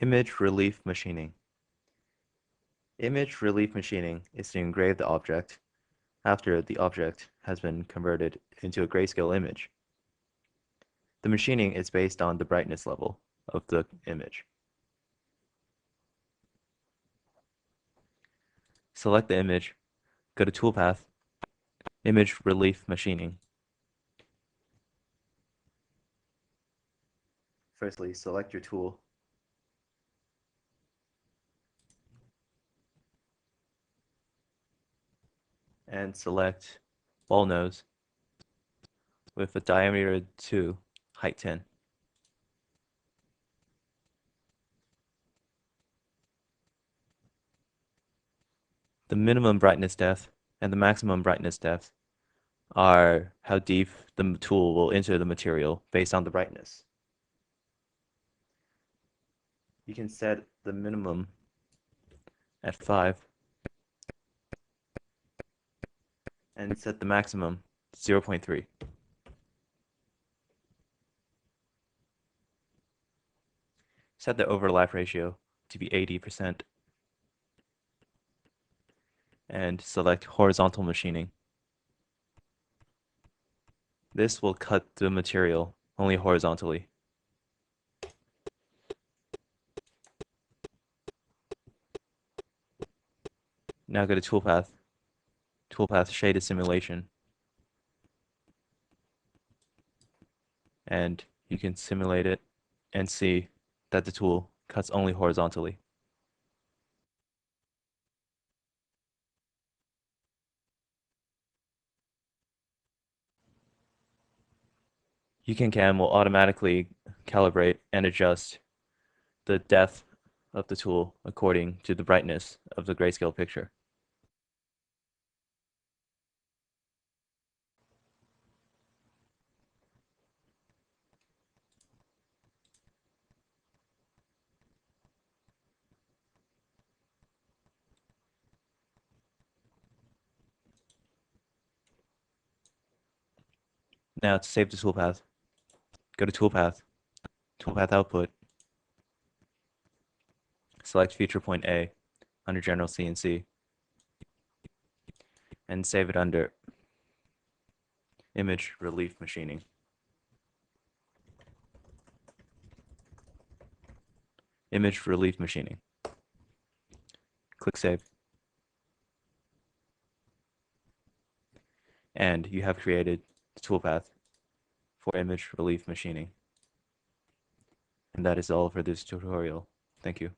Image relief machining. Image relief machining is to engrave the object after the object has been converted into a grayscale image. The machining is based on the brightness level of the image. Select the image, go to Toolpath, Image Relief Machining. Firstly, select your tool. And select ball nose with a diameter 2, height 10. The minimum brightness depth and the maximum brightness depth are how deep the tool will enter the material based on the brightness. You can set the minimum at 5 and set the maximum 0.3. Set the overlap ratio to be 80% and select horizontal machining. This will cut the material only horizontally. Now go to Toolpath, Shaded Simulation, and you can simulate it and see that the tool cuts only horizontally. UcanCAM will automatically calibrate and adjust the depth of the tool according to the brightness of the grayscale picture. Now to save the toolpath, go to Toolpath, Toolpath Output, select Feature Point A under General CNC, and save it under Image Relief Machining. Image Relief Machining. Click Save. And you have created the toolpath for image relief machining. And that is all for this tutorial. Thank you.